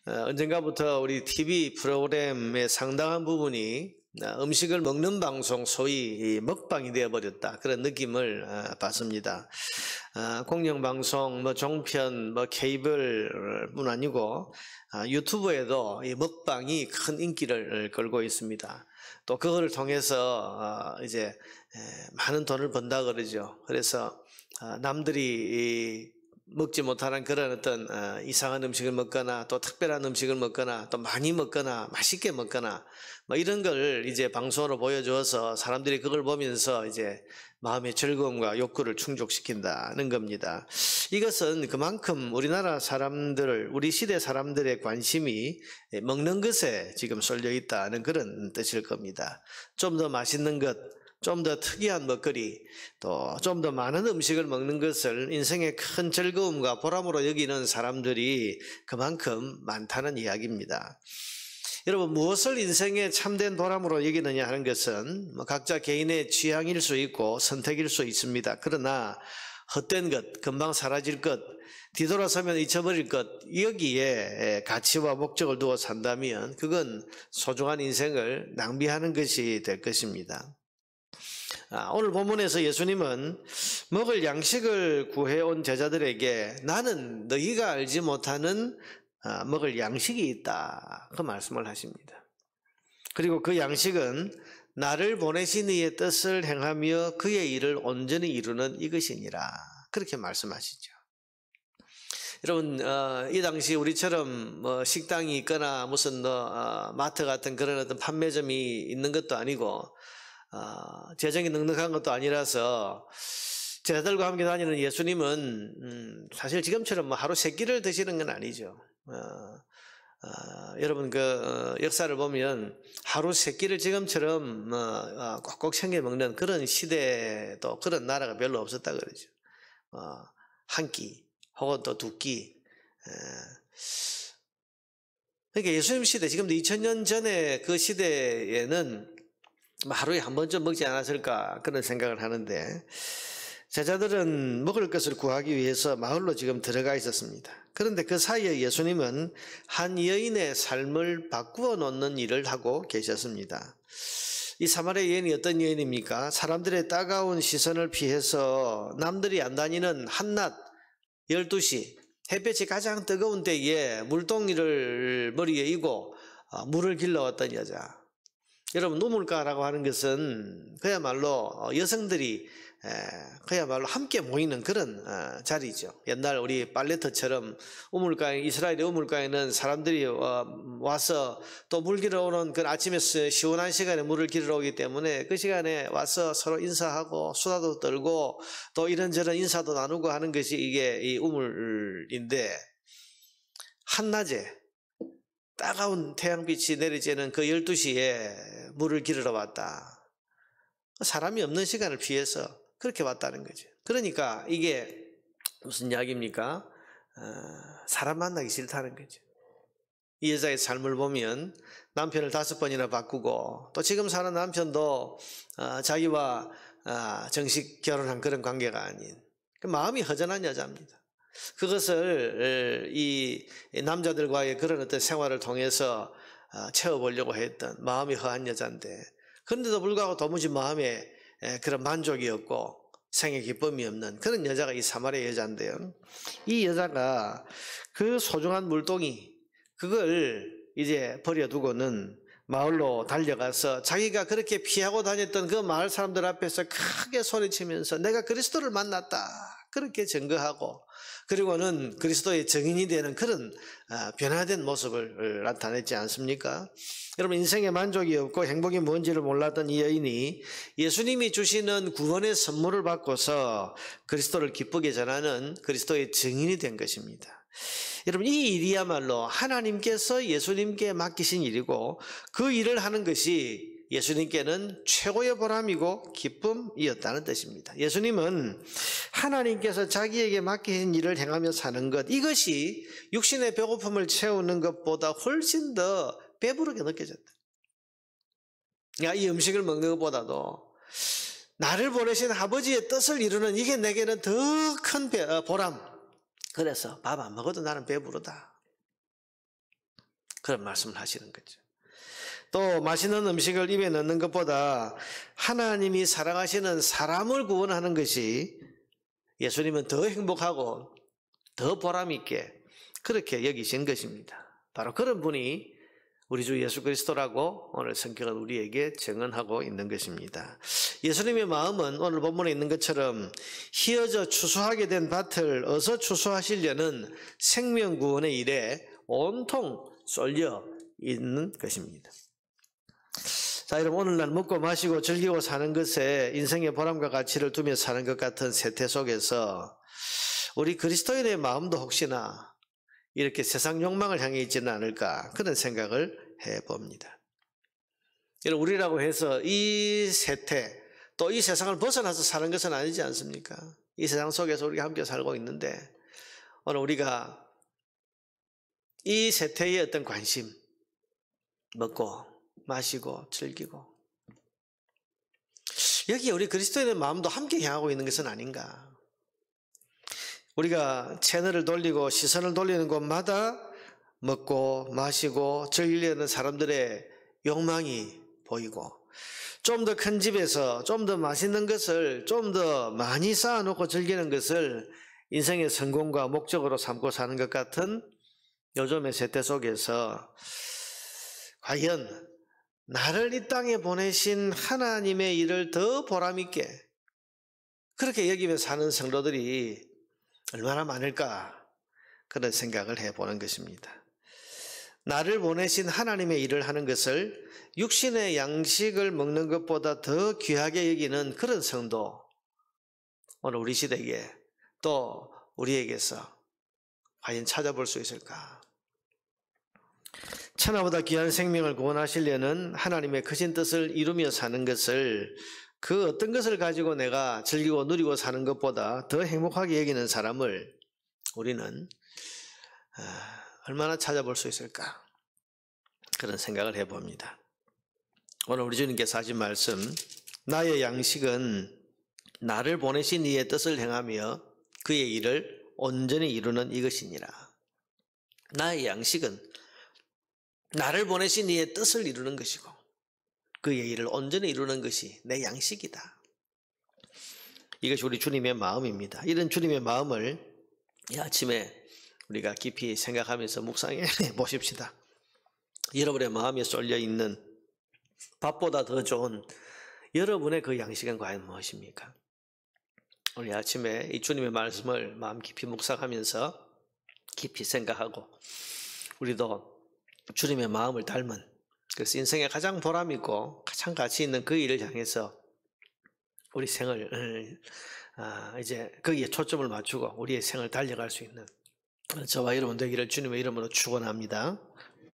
언젠가부터 우리 TV 프로그램의 상당한 부분이 음식을 먹는 방송, 소위 먹방이 되어버렸다. 그런 느낌을 받습니다. 공영방송, 종편, 케이블뿐 아니고 유튜브에도 이 먹방이 큰 인기를 끌고 있습니다. 또 그거를 통해서 이제 많은 돈을 번다 그러죠. 그래서 남들이 먹지 못하는 그런 어떤 이상한 음식을 먹거나 또 특별한 음식을 먹거나 또 많이 먹거나 맛있게 먹거나 뭐 이런 걸 이제 방송으로 보여줘서 사람들이 그걸 보면서 이제 마음의 즐거움과 욕구를 충족시킨다는 겁니다. 이것은 그만큼 우리나라 사람들, 우리 시대 사람들의 관심이 먹는 것에 지금 쏠려 있다는 그런 뜻일 겁니다. 좀 더 맛있는 것, 좀 더 특이한 먹거리, 또 좀 더 많은 음식을 먹는 것을 인생의 큰 즐거움과 보람으로 여기는 사람들이 그만큼 많다는 이야기입니다. 여러분, 무엇을 인생의 참된 보람으로 여기느냐 하는 것은 각자 개인의 취향일 수 있고 선택일 수 있습니다. 그러나 헛된 것, 금방 사라질 것, 뒤돌아서면 잊혀버릴 것, 여기에 가치와 목적을 두어 산다면 그건 소중한 인생을 낭비하는 것이 될 것입니다. 오늘 본문에서 예수님은 먹을 양식을 구해온 제자들에게 나는 너희가 알지 못하는 먹을 양식이 있다, 그 말씀을 하십니다. 그리고 그 양식은 나를 보내신 이의 뜻을 행하며 그의 일을 온전히 이루는 이것이니라, 그렇게 말씀하시죠. 여러분, 이 당시 우리처럼 식당이 있거나 무슨 마트 같은 그런 어떤 판매점이 있는 것도 아니고 재정이 넉넉한 것도 아니라서 제자들과 함께 다니는 예수님은 사실 지금처럼 하루 3끼를 드시는 건 아니죠. 여러분 역사를 보면 하루 3끼를 지금처럼 꼭꼭 챙겨 먹는 그런 시대도 그런 나라가 별로 없었다 그러죠. 한 끼 혹은 또 2끼. 그러니까 예수님 시대, 지금도 2000년 전에 그 시대에는 하루에 한 번쯤 먹지 않았을까 그런 생각을 하는데, 제자들은 먹을 것을 구하기 위해서 마을로 지금 들어가 있었습니다. 그런데 그 사이에 예수님은 한 여인의 삶을 바꾸어 놓는 일을 하고 계셨습니다. 이 사마리아 여인이 어떤 여인입니까? 사람들의 따가운 시선을 피해서 남들이 안 다니는 한낮 12시 햇볕이 가장 뜨거운 때에 물동이를 머리에 이고 물을 길러왔던 여자. 여러분, 우물가라고 하는 것은 그야말로 여성들이 그야말로 함께 모이는 그런 자리죠. 옛날 우리 빨래터처럼 우물가에, 이스라엘의 우물가에는 사람들이 와서 또 물 길어 오는 그 아침에 시원한 시간에 물을 길어 오기 때문에 그 시간에 와서 서로 인사하고 수다도 떨고 또 이런저런 인사도 나누고 하는 것이 이게 이 우물인데, 한낮에 따가운 태양빛이 내리쬐는 그 12시에 물을 길으러 왔다. 사람이 없는 시간을 피해서 그렇게 왔다는 거죠. 그러니까 이게 무슨 이야기입니까? 사람 만나기 싫다는 거죠. 이 여자의 삶을 보면 남편을 5번이나 바꾸고 또 지금 사는 남편도 자기와 정식 결혼한 그런 관계가 아닌 마음이 허전한 여자입니다. 그것을 이 남자들과의 그런 어떤 생활을 통해서 채워보려고 했던 마음이 허한 여자인데, 그런데도 불구하고 도무지 마음에 그런 만족이 없고 생의 기쁨이 없는 그런 여자가 이 사마리아 여자인데요. 이 여자가 그 소중한 물동이 그걸 이제 버려두고는 마을로 달려가서 자기가 그렇게 피하고 다녔던 그 마을 사람들 앞에서 크게 소리치면서 내가 그리스도를 만났다, 그렇게 증거하고, 그리고는 그리스도의 증인이 되는 그런 변화된 모습을 나타냈지 않습니까? 여러분, 인생에 만족이 없고 행복이 뭔지를 몰랐던 이 여인이 예수님이 주시는 구원의 선물을 받고서 그리스도를 기쁘게 전하는 그리스도의 증인이 된 것입니다. 여러분, 이 일이야말로 하나님께서 예수님께 맡기신 일이고 그 일을 하는 것이 예수님께는 최고의 보람이고 기쁨이었다는 뜻입니다. 예수님은 하나님께서 자기에게 맡기신 일을 행하며 사는 것, 이것이 육신의 배고픔을 채우는 것보다 훨씬 더 배부르게 느껴졌다. 이 음식을 먹는 것보다도 나를 보내신 아버지의 뜻을 이루는 이게 내게는 더 큰 보람. 그래서 밥 안 먹어도 나는 배부르다. 그런 말씀을 하시는 거죠. 또 맛있는 음식을 입에 넣는 것보다 하나님이 사랑하시는 사람을 구원하는 것이 예수님은 더 행복하고 더 보람있게 그렇게 여기신 것입니다. 바로 그런 분이 우리 주 예수 그리스도라고 오늘 성경은 우리에게 증언하고 있는 것입니다. 예수님의 마음은 오늘 본문에 있는 것처럼 희어져 추수하게 된 밭을 어서 추수하시려는 생명구원의 일에 온통 쏠려 있는 것입니다. 자, 여러분 오늘날 먹고 마시고 즐기고 사는 것에 인생의 보람과 가치를 두며 사는 것 같은 세태 속에서 우리 그리스도인의 마음도 혹시나 이렇게 세상 욕망을 향해 있지는 않을까 그런 생각을 해봅니다. 여러분 우리라고 해서 이 세태 또 이 세상을 벗어나서 사는 것은 아니지 않습니까? 이 세상 속에서 우리가 함께 살고 있는데 오늘 우리가 이 세태의 어떤 관심 먹고 마시고 즐기고 여기에 우리 그리스도인의 마음도 함께 향하고 있는 것은 아닌가. 우리가 채널을 돌리고 시선을 돌리는 곳마다 먹고 마시고 즐기려는 사람들의 욕망이 보이고 좀 더 큰 집에서 좀 더 맛있는 것을 좀 더 많이 쌓아놓고 즐기는 것을 인생의 성공과 목적으로 삼고 사는 것 같은 요즘의 세태 속에서 과연 나를 이 땅에 보내신 하나님의 일을 더 보람있게 그렇게 여기며 사는 성도들이 얼마나 많을까 그런 생각을 해보는 것입니다. 나를 보내신 하나님의 일을 하는 것을 육신의 양식을 먹는 것보다 더 귀하게 여기는 그런 성도 오늘 우리 시대에 또 우리에게서 과연 찾아볼 수 있을까? 천하보다 귀한 생명을 구원하시려는 하나님의 크신 뜻을 이루며 사는 것을 그 어떤 것을 가지고 내가 즐기고 누리고 사는 것보다 더 행복하게 여기는 사람을 우리는 얼마나 찾아볼 수 있을까? 그런 생각을 해봅니다. 오늘 우리 주님께서 하신 말씀 나의 양식은 나를 보내신 이의 뜻을 행하며 그의 일을 온전히 이루는 이것이니라. 나의 양식은 나를 보내신 이의 뜻을 이루는 것이고 그의 일을 온전히 이루는 것이 내 양식이다. 이것이 우리 주님의 마음입니다. 이런 주님의 마음을 이 아침에 우리가 깊이 생각하면서 묵상해 보십시다. 여러분의 마음에 쏠려 있는 밥보다 더 좋은 여러분의 그 양식은 과연 무엇입니까? 우리 아침에 이 주님의 말씀을 마음 깊이 묵상하면서 깊이 생각하고 우리도 주님의 마음을 닮은 그래서 인생에 가장 보람있고 가장 가치 있는 그 일을 향해서 우리 생을 이제 거기에 초점을 맞추고 우리의 생을 달려갈 수 있는 저와 여러분 되기를 주님의 이름으로 축원합니다.